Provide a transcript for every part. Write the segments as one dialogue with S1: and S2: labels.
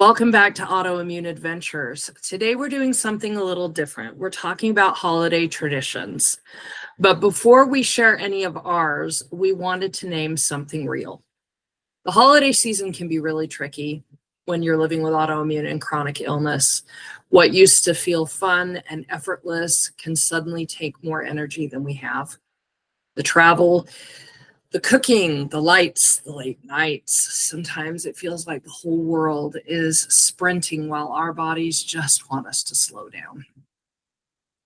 S1: Welcome back to Autoimmune Adventures. Today we're doing something a little different. We're talking about holiday traditions. But before we share any of ours, we wanted to name something real. The holiday season can be really tricky when you're living with autoimmune and chronic illness. What used to feel fun and effortless can suddenly take more energy than we have. The travel, the cooking, the lights, the late nights. Sometimes it feels like the whole world is sprinting while our bodies just want us to slow down.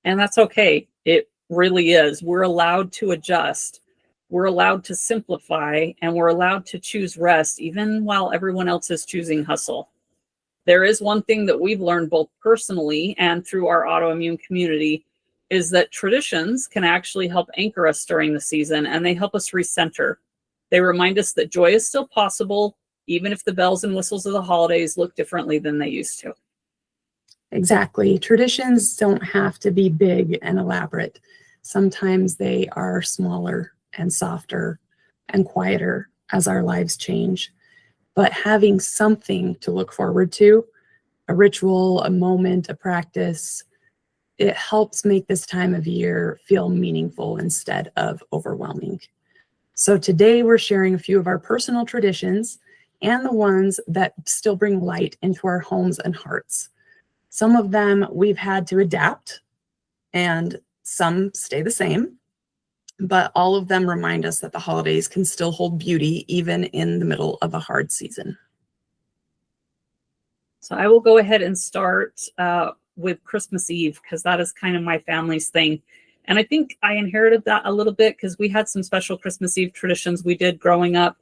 S2: And that's okay. It really is. We're allowed to adjust. We're allowed to simplify, and we're allowed to choose rest, even while everyone else is choosing hustle. There is one thing that we've learned both personally and through our autoimmune community is that traditions can actually help anchor us during the season, and they help us recenter. They remind us that joy is still possible, even if the bells and whistles of the holidays look differently than they used to.
S3: Exactly. Traditions don't have to be big and elaborate. Sometimes they are smaller and softer and quieter as our lives change. But having something to look forward to, a ritual, a moment, a practice, it helps make this time of year feel meaningful instead of overwhelming. So today we're sharing a few of our personal traditions and the ones that still bring light into our homes and hearts. Some of them we've had to adapt and some stay the same, but all of them remind us that the holidays can still hold beauty even in the middle of a hard season.
S2: So I will go ahead and start with Christmas Eve, because that is kind of my family's thing. And I think I inherited that a little bit because we had some special Christmas Eve traditions we did growing up.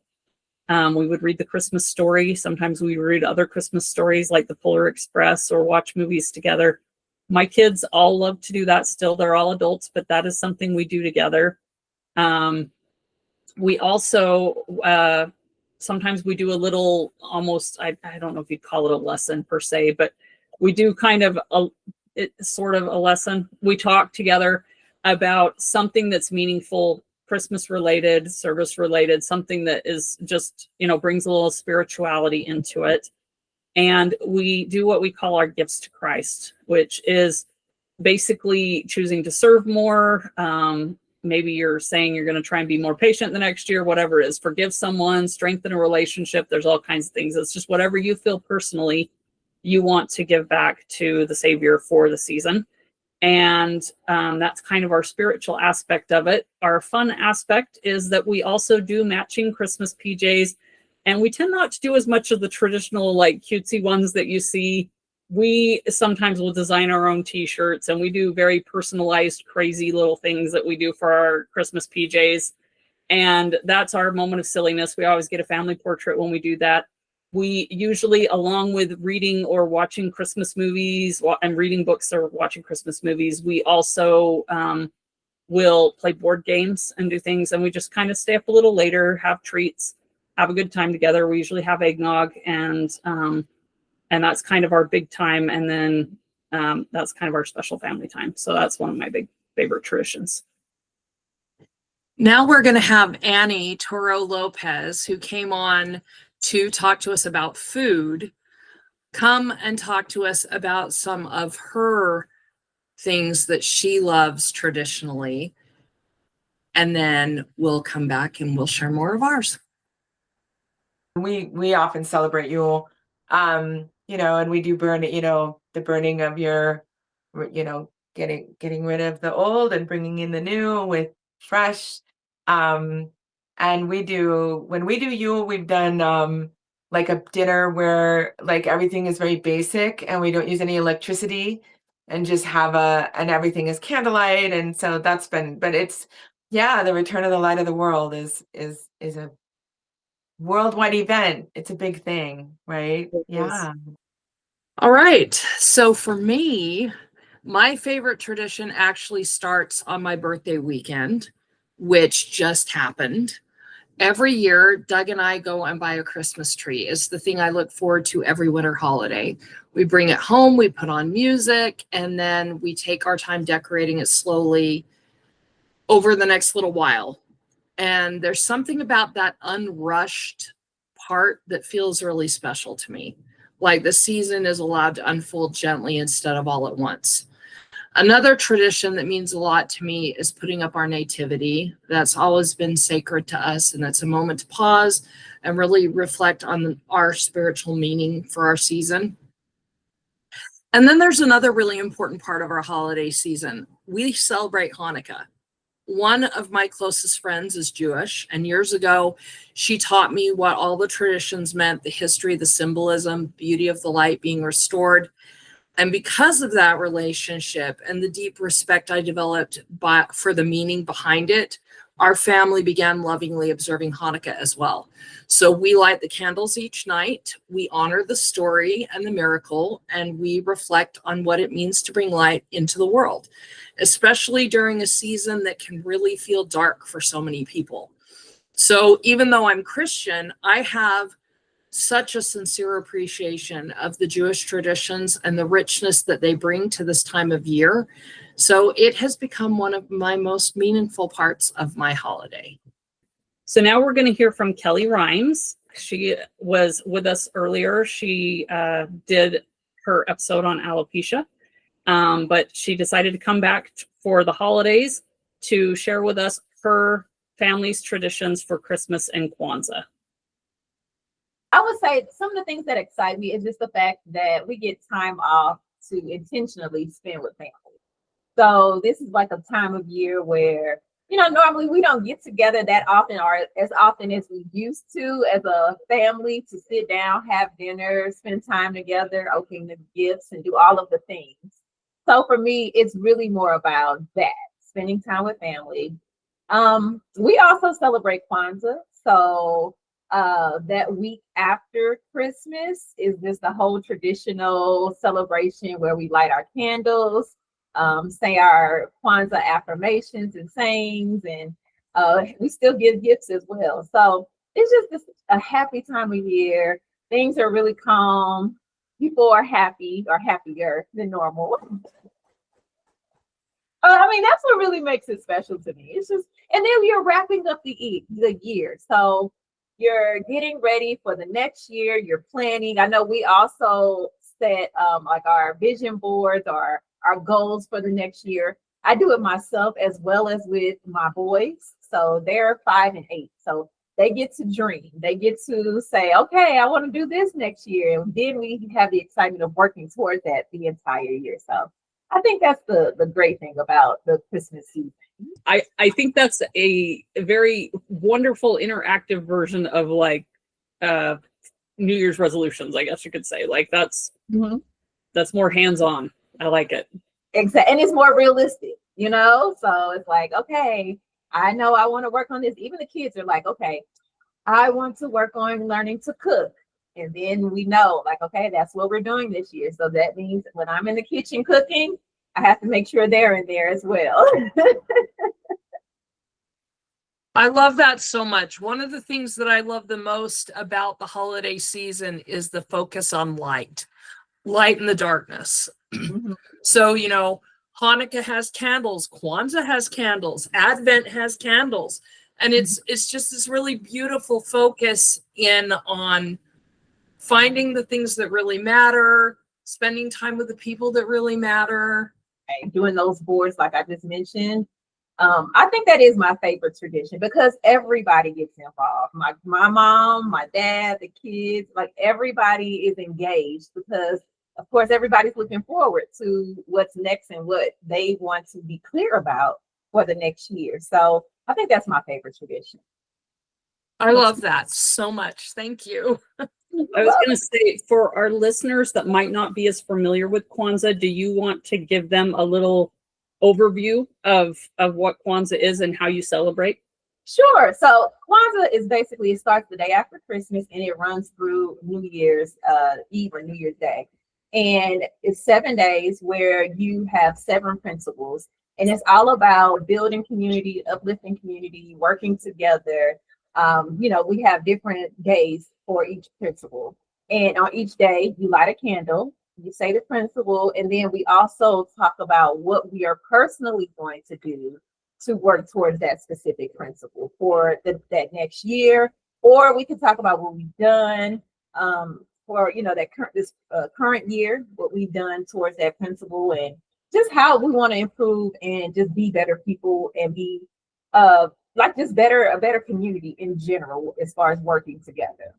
S2: We would read the Christmas story. Sometimes we read other Christmas stories like the Polar Express or watch movies together. My kids all love to do that still. They're all adults, but that is something we do together. We also, sometimes we do a little, almost, I don't know if you'd call it a lesson per se, but we do kind of sort of a lesson. We talk together about something that's meaningful, Christmas related, service related, something that is just, brings a little spirituality into it. And we do what we call our gifts to Christ, which is basically choosing to serve more. Maybe you're saying you're going to try and be more patient the next year, whatever it is, forgive someone, strengthen a relationship. There's all kinds of things. It's just whatever you feel personally you want to give back to the Savior for the season. And that's kind of our spiritual aspect of it. Our fun aspect is that we also do matching Christmas PJs. And we tend not to do as much of the traditional, like cutesy ones that you see. We sometimes will design our own t-shirts, and we do very personalized, crazy little things that we do for our Christmas PJs. And that's our moment of silliness. We always get a family portrait when we do that. We usually, along with reading or watching Christmas movies and reading books or watching Christmas movies, we also will play board games and do things. And we just kind of stay up a little later, have treats, have a good time together. We usually have eggnog, and that's kind of our big time. And then that's kind of our special family time. So that's one of my big favorite traditions.
S1: Now we're going to have Annie Toro Lopez, who came on to talk to us about food, come and talk to us about some of her things that she loves traditionally. And then we'll come back and we'll share more of ours.
S4: We often celebrate Yule, and we do burn it, the burning of your, getting rid of the old and bringing in the new with fresh. And when we do Yule, we've done like a dinner where like everything is very basic and we don't use any electricity and just and everything is candlelight. And so that's been, but it's, the return of the light of the world is a worldwide event. It's a big thing, right? Yeah.
S1: All right. So for me, my favorite tradition actually starts on my birthday weekend, which just happened. Every year, Doug and I go and buy a Christmas tree. It's the thing I look forward to every winter holiday. We bring it home, we put on music, and then we take our time decorating it slowly over the next little while. And there's something about that unrushed part that feels really special to me. like the season is allowed to unfold gently instead of all at once. Another tradition that means a lot to me is putting up our nativity. That's always been sacred to us, and it's a moment to pause and really reflect on our spiritual meaning for our season. And then there's another really important part of our holiday season. We celebrate Hanukkah. One of my closest friends is Jewish, and years ago, she taught me what all the traditions meant, the history, the symbolism, beauty of the light being restored. And because of that relationship and the deep respect I developed for the meaning behind it, our family began lovingly observing Hanukkah as well. So we light the candles each night, we honor the story and the miracle, and we reflect on what it means to bring light into the world, especially during a season that can really feel dark for so many people. So even though I'm Christian, I have such a sincere appreciation of the Jewish traditions and the richness that they bring to this time of year. So it has become one of my most meaningful parts of my holiday.
S2: So now we're going to hear from Kellie Rhymes. She was with us earlier. She did her episode on alopecia, but she decided to come back for the holidays to share with us her family's traditions for Christmas and Kwanzaa.
S5: I would say some of the things that excite me is just the fact that we get time off to intentionally spend with family. So this is like a time of year where, normally we don't get together that often or as often as we used to as a family to sit down, have dinner, spend time together, open the gifts and do all of the things. So for me, it's really more about that, spending time with family. We also celebrate Kwanzaa. So that week after Christmas is just the whole traditional celebration where we light our candles, say our Kwanzaa affirmations and sayings, and we still give gifts as well. So it's just a happy time of year. Things are really calm. People are happy or happier than normal. That's what really makes it special to me. It's just, and then you're wrapping up the year. So you're getting ready for the next year. You're planning. I know we also set like our vision boards or our goals for the next year. I do it myself as well as with my boys. So they're 5 and 8. So they get to dream. They get to say, okay, I want to do this next year. And then we have the excitement of working towards that the entire year. So I think that's the great thing about the Christmas season.
S2: I think that's a very wonderful interactive version of like New Year's resolutions, I guess you could say. Like that's more hands-on. I like it.
S5: Exactly. And it's more realistic, So it's like, okay, I know I want to work on this. Even the kids are like, okay, I want to work on learning to cook. And then we know, like, okay, that's what we're doing this year. So that means when I'm in the kitchen cooking, I have to make sure they're in there as well.
S1: I love that so much. One of the things that I love the most about the holiday season is the focus on light in the darkness. So, Hanukkah has candles, Kwanzaa has candles, Advent has candles. And it's just this really beautiful focus in on finding the things that really matter, spending time with the people that really matter.
S5: Doing those boards, like I just mentioned. I think that is my favorite tradition because everybody gets involved. My mom, my dad, the kids, like everybody is engaged because, of course, everybody's looking forward to what's next and what they want to be clear about for the next year. So I think that's my favorite tradition.
S1: I love that so much. Thank you.
S2: I was going to say, for our listeners that might not be as familiar with Kwanzaa, do you want to give them a little overview of what Kwanzaa is and how you celebrate?
S5: Sure. So Kwanzaa is basically, it starts the day after Christmas and it runs through New Year's Eve or New Year's Day. And it's 7 days where you have 7 principles. And it's all about building community, uplifting community, working together. We have different days for each principle. And on each day, you light a candle, you say the principle, and then we also talk about what we are personally going to do to work towards that specific principle for that next year. Or we can talk about what we've done. for that current year, what we've done towards that principle, and just how we want to improve and just be better people and be like just a better community in general as far as working together.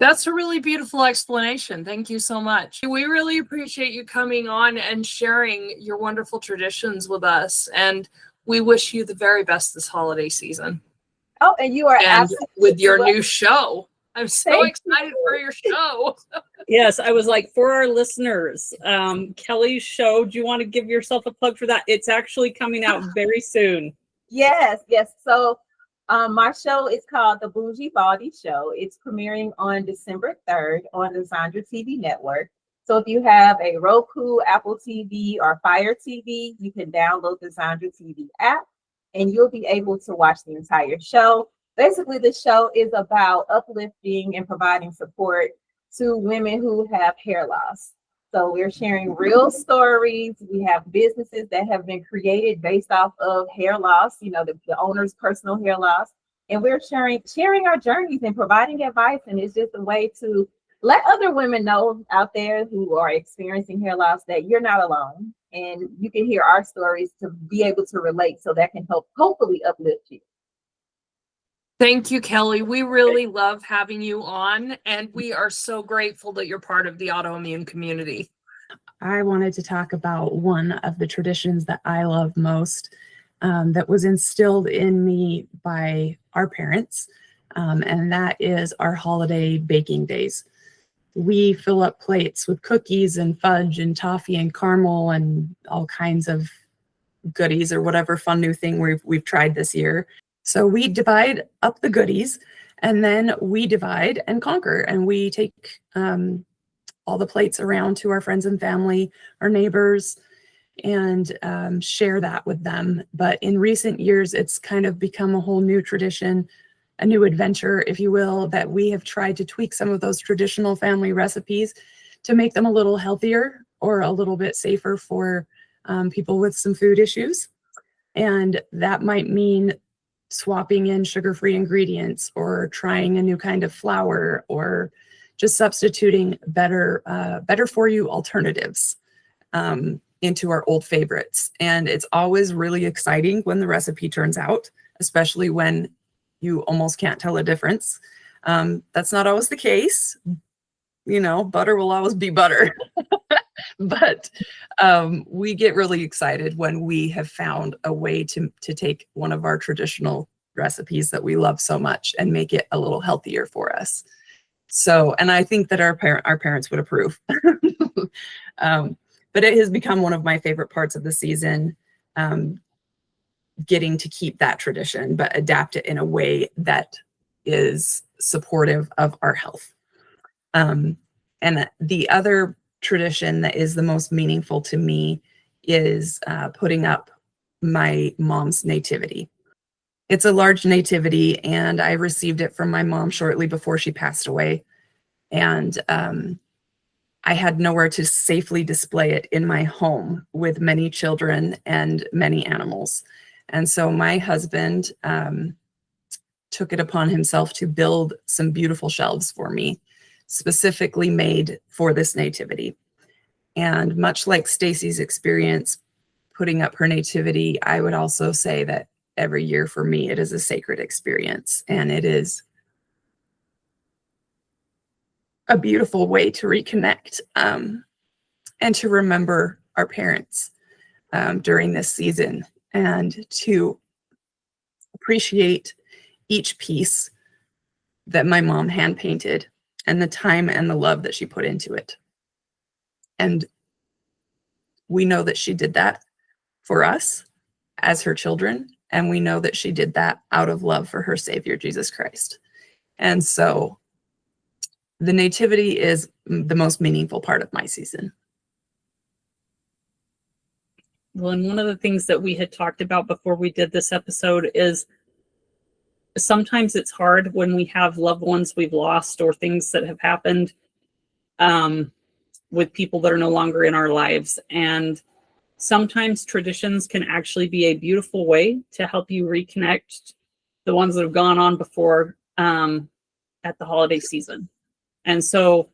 S1: That's a really beautiful explanation. Thank you so much. We really appreciate you coming on and sharing your wonderful traditions with us. And we wish you the very best this holiday season.
S5: Oh, and you are
S1: And
S5: absolutely
S1: with your
S5: welcome.
S1: new show. I'm so
S5: Thank
S1: excited for your show.
S2: Yes, I was like, for our listeners, Kellie's show, do you want to give yourself a plug for that? It's actually coming out very soon.
S5: Yes. So my show is called The Bougie Baldy Show. It's premiering on December 3rd on the Zandra TV network. So if you have a Roku, Apple TV, or Fire TV, you can download the Zandra TV app and you'll be able to watch the entire show. Basically, the show is about uplifting and providing support to women who have hair loss. So we're sharing real stories. We have businesses that have been created based off of hair loss, the owner's personal hair loss. And we're sharing our journeys and providing advice. And it's just a way to let other women know out there who are experiencing hair loss that you're not alone. And you can hear our stories to be able to relate, so that can help hopefully uplift you.
S1: Thank you, Kellie. We really love having you on, and we are so grateful that you're part of the autoimmune community.
S3: I wanted to talk about one of the traditions that I love most, that was instilled in me by our parents, and that is our holiday baking days. We fill up plates with cookies and fudge and toffee and caramel and all kinds of goodies, or whatever fun new thing we've tried this year. So we divide up the goodies, and then we divide and conquer, and we take all the plates around to our friends and family, our neighbors, and share that with them. But in recent years, it's kind of become a whole new tradition, a new adventure, if you will, that we have tried to tweak some of those traditional family recipes to make them a little healthier or a little bit safer for people with some food issues. And that might mean swapping in sugar-free ingredients, or trying a new kind of flour, or just substituting better for you alternatives into our old favorites. And it's always really exciting when the recipe turns out, especially when you almost can't tell a difference. That's not always the case. Butter will always be butter. But we get really excited when we have found a way to take one of our traditional recipes that we love so much and make it a little healthier for us. So, and I think that our parents would approve. But it has become one of my favorite parts of the season, getting to keep that tradition, but adapt it in a way that is supportive of our health. And the other tradition that is the most meaningful to me is putting up my mom's nativity. It's a large nativity, and I received it from my mom shortly before she passed away. And I had nowhere to safely display it in my home with many children and many animals. And so my husband took it upon himself to build some beautiful shelves for me, specifically made for this nativity. And much like Stacy's experience putting up her nativity, I would also say that every year for me, it is a sacred experience, and it is a beautiful way to reconnect and to remember our parents during this season, and to appreciate each piece that my mom hand painted and the time and the love that she put into it. And we know that she did that for us as her children, and we know that she did that out of love for her Savior, Jesus Christ. And so the nativity is the most meaningful part of my season.
S2: Well, and one of the things that we had talked about before we did this episode is sometimes it's hard when we have loved ones we've lost, or things that have happened with people that are no longer in our lives. And sometimes traditions can actually be a beautiful way to help you reconnect the ones that have gone on before at the holiday season. And so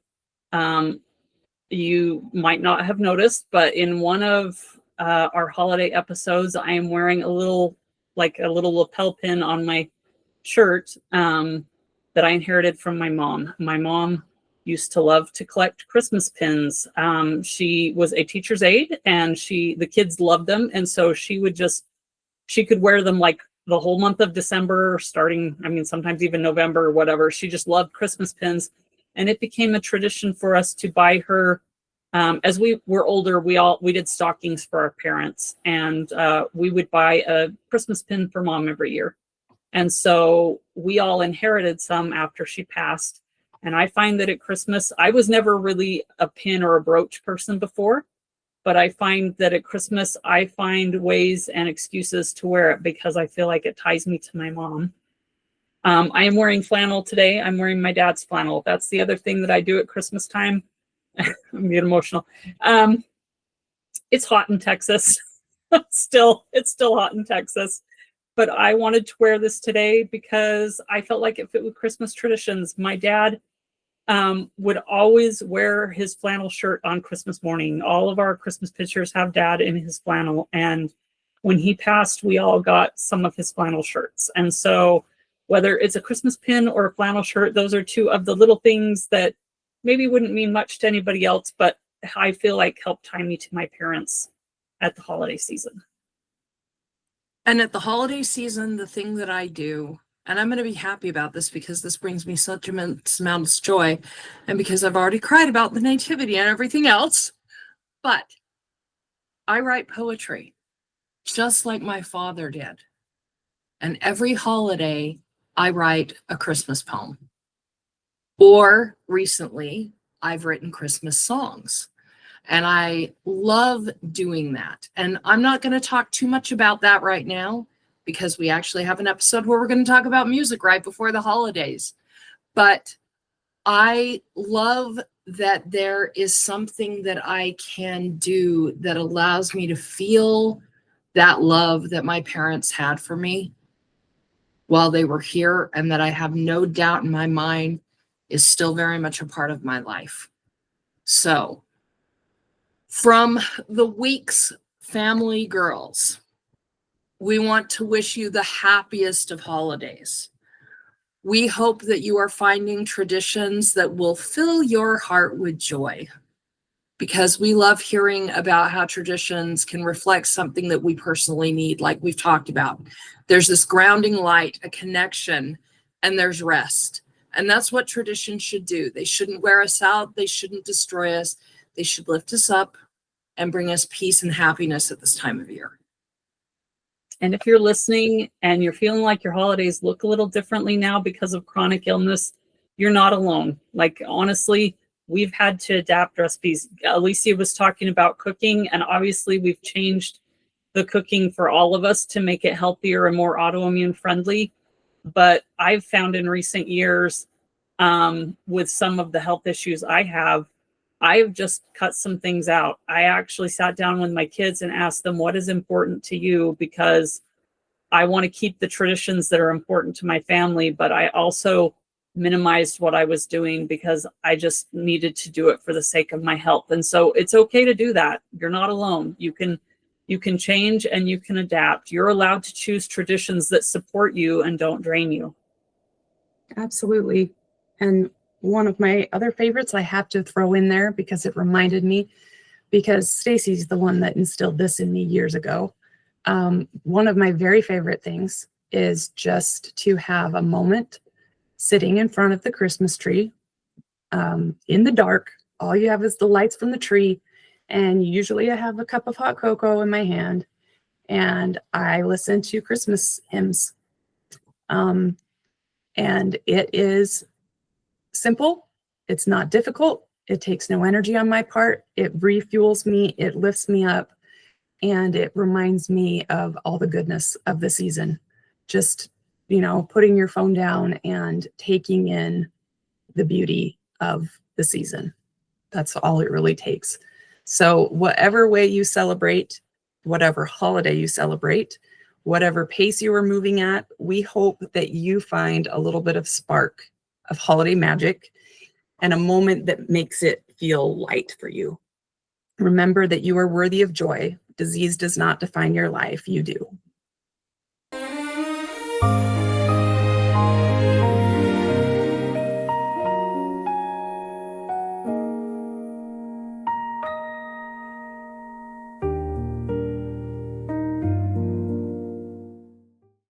S2: you might not have noticed, but in one of our holiday episodes, I am wearing a little lapel pin on my shirt that I inherited from my mom. My mom used to love to collect Christmas pins. She was a teacher's aide, and the kids loved them. And so she could wear them like the whole month of December, starting, sometimes even November or whatever. She just loved Christmas pins. And it became a tradition for us to buy her, as we were older, we did stockings for our parents, and we would buy a Christmas pin for mom every year. And so we all inherited some after she passed. And I find that at Christmas, I was never really a pin or a brooch person before, but I find that at Christmas, I find ways and excuses to wear it because I feel like it ties me to my mom. I am wearing flannel today. I'm wearing my dad's flannel. That's the other thing that I do at Christmas time. I'm getting emotional. It's hot in Texas. It's still hot in Texas. But I wanted to wear this today because I felt like it fit with Christmas traditions. My dad would always wear his flannel shirt on Christmas morning. All of our Christmas pictures have dad in his flannel. And when he passed, we all got some of his flannel shirts. And so whether it's a Christmas pin or a flannel shirt, those are two of the little things that maybe wouldn't mean much to anybody else, but I feel like helped tie me to my parents at the holiday season.
S1: And at the holiday season, the thing that I do, and I'm going to be happy about this because this brings me such immense amounts of joy, and because I've already cried about the nativity and everything else, but I write poetry just like my father did. And every holiday, I write a Christmas poem. Or recently, I've written Christmas songs. And I love doing that. And I'm not going to talk too much about that right now because we actually have an episode where we're going to talk about music right before the holidays. But I love that there is something that I can do that allows me to feel that love that my parents had for me while they were here, and that I have no doubt in my mind is still very much a part of my life. So, from the Weeks family girls, we want to wish you the happiest of holidays. We hope that you are finding traditions that will fill your heart with joy, because we love hearing about how traditions can reflect something that we personally need, like we've talked about. There's this grounding light, a connection, and there's rest. And that's what traditions should do. They shouldn't wear us out. They shouldn't destroy us. They should lift us up and bring us peace and happiness at this time of year.
S2: And if you're listening and you're feeling like your holidays look a little differently now because of chronic illness, you're not alone. Like, honestly, we've had to adapt recipes. Alicia was talking about cooking, and obviously we've changed the cooking for all of us to make it healthier and more autoimmune friendly. But I've found in recent years, with some of the health issues I have, I've just cut some things out. I actually sat down with my kids and asked them, what is important to you? Because I want to keep the traditions that are important to my family, but I also minimized what I was doing because I just needed to do it for the sake of my health. And so it's okay to do that. You're not alone. You can change and you can adapt. You're allowed to choose traditions that support you and don't drain you.
S3: Absolutely. And one of my other favorites I have to throw in there because it reminded me, because Stacy's the one that instilled this in me years ago. One of my very favorite things is just to have a moment sitting in front of the Christmas tree in the dark. All you have is the lights from the tree. And usually I have a cup of hot cocoa in my hand and I listen to Christmas hymns. And it is simple. It's not difficult. It takes no energy on my part. It refuels me. It lifts me up. And it reminds me of all the goodness of the season. Just, putting your phone down and taking in the beauty of the season. That's all it really takes. So whatever way you celebrate, whatever holiday you celebrate, whatever pace you are moving at, we hope that you find a little bit of spark of holiday magic and a moment that makes it feel light for you. Remember that you are worthy of joy. Disease does not define your life, you do.